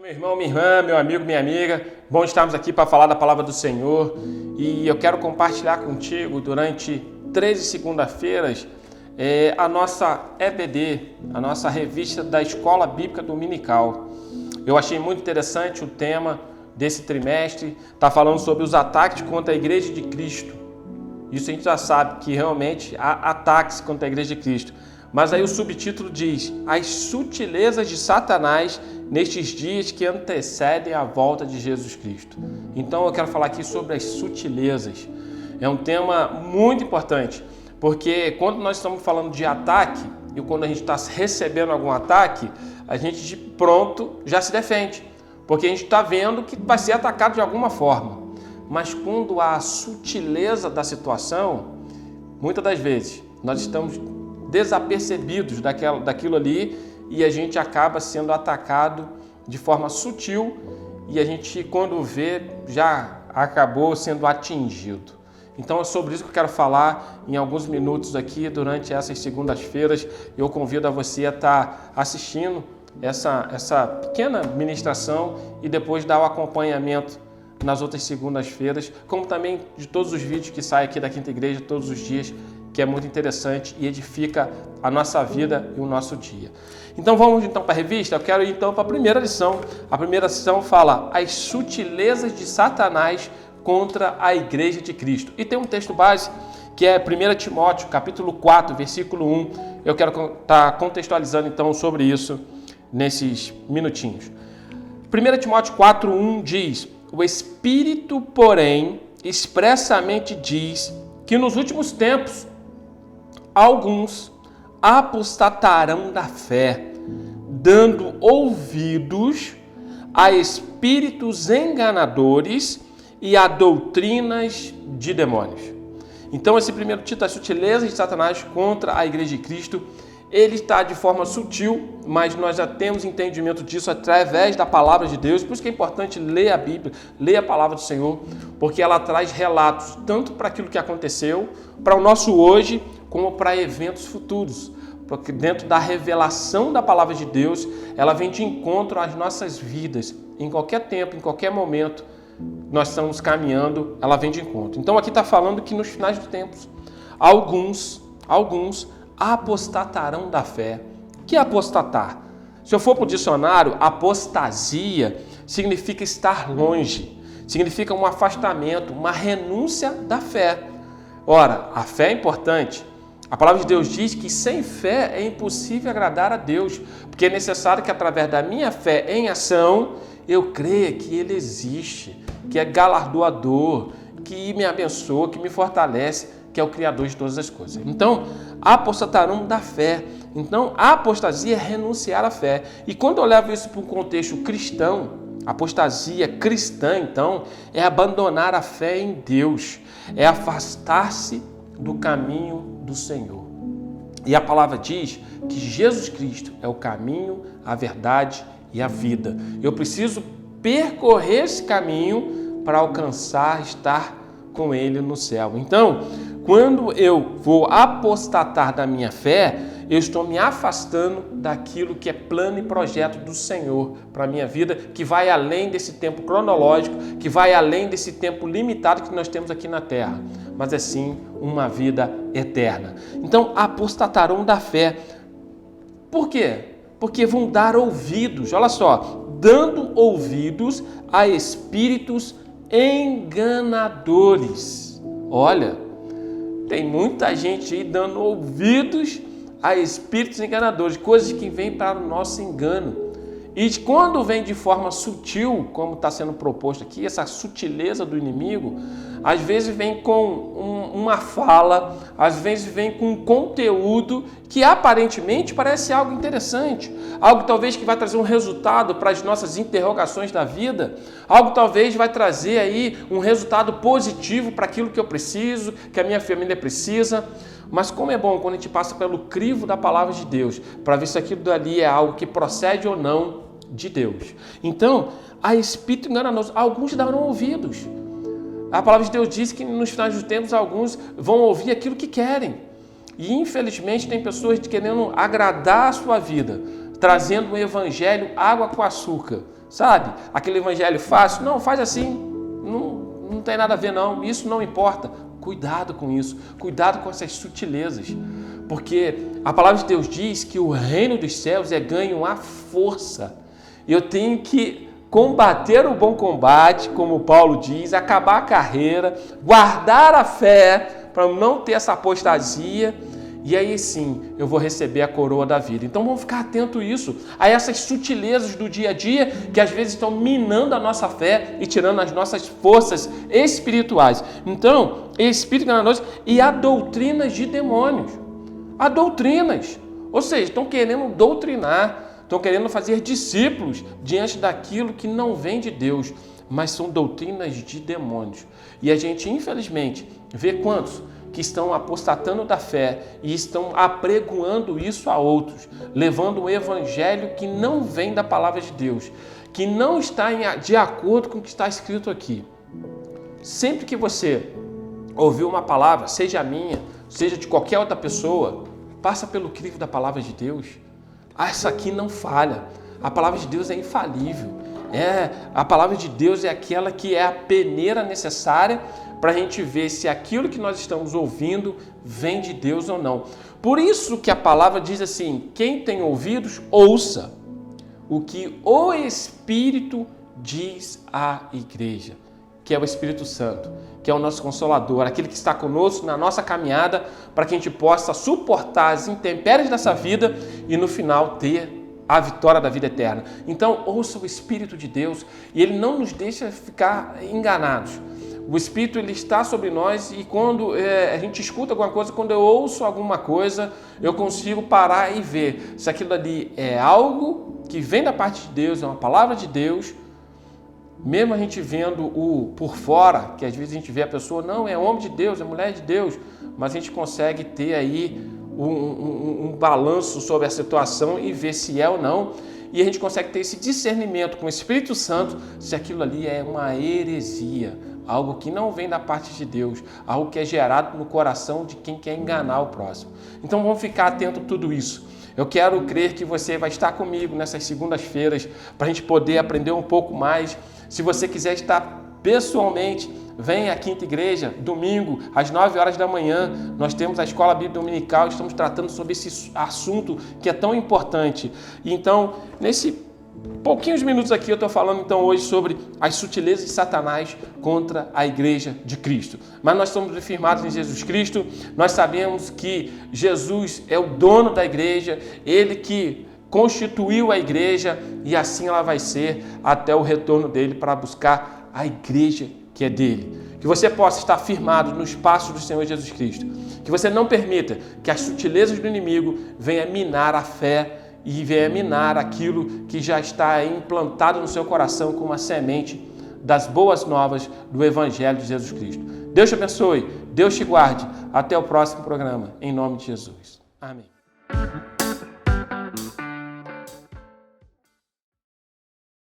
Meu irmão, minha irmã, meu amigo, minha amiga, bom estarmos aqui para falar da palavra do Senhor e eu quero compartilhar contigo durante 13 segunda-feiras a nossa EBD, a nossa revista da Escola Bíblica Dominical. Eu achei muito interessante o tema desse trimestre, está falando sobre os ataques contra a Igreja de Cristo. Isso a gente já sabe que realmente há ataques contra a Igreja de Cristo. Mas aí o subtítulo diz: as sutilezas de Satanás nestes dias que antecedem a volta de Jesus Cristo. Então eu quero falar aqui sobre as sutilezas. É um tema muito importante, porque quando nós estamos falando de ataque e quando a gente está recebendo algum ataque, a gente de pronto já se defende, porque a gente está vendo que vai ser atacado de alguma forma. Mas quando há a sutileza da situação, muitas das vezes nós estamos desapercebidos daquilo ali e a gente acaba sendo atacado de forma sutil e a gente, quando vê, já acabou sendo atingido. Então é sobre isso que eu quero falar em alguns minutos aqui durante essas segundas-feiras. Eu convido a você a estar assistindo essa pequena ministração e depois dar o acompanhamento nas outras segundas-feiras, como também de todos os vídeos que saem aqui da Quinta Igreja todos os dias, que é muito interessante e edifica a nossa vida e o nosso dia. Então vamos para a revista? Eu quero ir para a primeira lição. A primeira lição fala as sutilezas de Satanás contra a Igreja de Cristo. E tem um texto base que é 1 Timóteo, capítulo 4, versículo 1. Eu quero estar contextualizando então sobre isso nesses minutinhos. 1 Timóteo 4, 1 diz: o Espírito, porém, expressamente diz que nos últimos tempos alguns apostatarão da fé, dando ouvidos a espíritos enganadores e a doutrinas de demônios. Então esse primeiro título, a sutileza de Satanás contra a Igreja de Cristo, ele está de forma sutil, mas nós já temos entendimento disso através da palavra de Deus. Por isso que é importante ler a Bíblia, ler a palavra do Senhor, porque ela traz relatos tanto para aquilo que aconteceu, para o nosso hoje, como para eventos futuros. Porque dentro da revelação da palavra de Deus, ela vem de encontro às nossas vidas. Em qualquer tempo, em qualquer momento, nós estamos caminhando, ela vem de encontro. Então aqui está falando que nos finais dos tempos, alguns apostatarão da fé. O que é apostatar? Se eu for para o dicionário, apostasia significa estar longe, significa um afastamento, uma renúncia da fé. Ora, a fé é importante. A palavra de Deus diz que sem fé é impossível agradar a Deus, porque é necessário que através da minha fé em ação, eu creia que Ele existe, que é galardoador, que me abençoa, que me fortalece, que é o Criador de todas as coisas. Então, apostatarão da fé. Então, a apostasia é renunciar à fé. E quando eu levo isso para um contexto cristão, apostasia cristã, então, é abandonar a fé em Deus, é afastar-se do caminho do Senhor. E a palavra diz que Jesus Cristo é o caminho, a verdade e a vida. Eu preciso percorrer esse caminho para alcançar, estar com Ele no céu. Então, quando eu vou apostatar da minha fé, eu estou me afastando daquilo que é plano e projeto do Senhor para a minha vida, que vai além desse tempo cronológico, que vai além desse tempo limitado que nós temos aqui na Terra, mas é sim uma vida eterna. Então, apostatarão da fé. Por quê? Porque vão dar ouvidos, olha só, dando ouvidos a espíritos enganadores. Olha, tem muita gente aí dando ouvidos a espíritos enganadores, coisas que vêm para o nosso engano. E quando vem de forma sutil, como está sendo proposto aqui, essa sutileza do inimigo, às vezes vem com uma fala, às vezes vem com um conteúdo que aparentemente parece algo interessante, algo talvez que vai trazer um resultado para as nossas interrogações da vida, algo talvez vai trazer aí um resultado positivo para aquilo que eu preciso, que a minha família precisa. Mas como é bom quando a gente passa pelo crivo da palavra de Deus, para ver se aquilo dali é algo que procede ou não de Deus. Então, a espírito enganoso, alguns darão ouvidos. A palavra de Deus diz que nos finais dos tempos alguns vão ouvir aquilo que querem. E infelizmente tem pessoas querendo agradar a sua vida, trazendo um evangelho água com açúcar, Sabe? Aquele evangelho fácil, não, faz assim, não tem nada a ver não, isso não importa. Cuidado com isso, cuidado com essas sutilezas, porque a palavra de Deus diz que o reino dos céus é ganho à força. Eu tenho que combater o bom combate, como Paulo diz, acabar a carreira, guardar a fé, para não ter essa apostasia, e aí sim eu vou receber a coroa da vida. Então vamos ficar atento a isso, a essas sutilezas do dia a dia, que às vezes estão minando a nossa fé e tirando as nossas forças espirituais. Então, espírito enganoso e há doutrinas de demônios. Há doutrinas, ou seja, estão querendo doutrinar, estão querendo fazer discípulos diante daquilo que não vem de Deus, mas são doutrinas de demônios. E a gente, infelizmente, vê quantos que estão apostatando da fé e estão apregoando isso a outros, levando um evangelho que não vem da palavra de Deus, que não está de acordo com o que está escrito aqui. Sempre que você ouvir uma palavra, seja a minha, seja de qualquer outra pessoa, passa pelo crivo da palavra de Deus. Essa aqui não falha. A palavra de Deus é infalível. A palavra de Deus é aquela que é a peneira necessária para a gente ver se aquilo que nós estamos ouvindo vem de Deus ou não. Por isso que a palavra diz assim, quem tem ouvidos, ouça o que o Espírito diz à igreja, que é o Espírito Santo, que é o nosso Consolador, aquele que está conosco na nossa caminhada, para que a gente possa suportar as intempéries dessa vida e no final ter a vitória da vida eterna. Então, ouça o Espírito de Deus e Ele não nos deixa ficar enganados. O Espírito, ele está sobre nós e quando a gente escuta alguma coisa, quando eu ouço alguma coisa, eu consigo parar e ver se aquilo ali é algo que vem da parte de Deus, é uma palavra de Deus. Mesmo a gente vendo o por fora, que às vezes a gente vê a pessoa, não, é homem de Deus, é mulher de Deus, mas a gente consegue ter aí um balanço sobre a situação e ver se é ou não, e a gente consegue ter esse discernimento com o Espírito Santo se aquilo ali é uma heresia, algo que não vem da parte de Deus, algo que é gerado no coração de quem quer enganar o próximo. Então vamos ficar atento a tudo isso. Eu quero crer que você vai estar comigo nessas segundas-feiras para a gente poder aprender um pouco mais. Se você quiser estar pessoalmente, vem à Quinta Igreja, domingo, às 9 horas da manhã. Nós temos a Escola Bíblica Dominical, estamos tratando sobre esse assunto que é tão importante. Então, nesse pouquinhos minutos aqui, eu estou falando então hoje sobre as sutilezas de Satanás contra a Igreja de Cristo. Mas nós somos firmados em Jesus Cristo, nós sabemos que Jesus é o dono da igreja, Ele que constituiu a igreja e assim ela vai ser até o retorno dele para buscar a igreja que é dele. Que você possa estar firmado nos passos do Senhor Jesus Cristo. Que você não permita que as sutilezas do inimigo venham minar a fé e venha minar aquilo que já está implantado no seu coração como a semente das boas novas do Evangelho de Jesus Cristo. Deus te abençoe, Deus te guarde. Até o próximo programa, em nome de Jesus. Amém.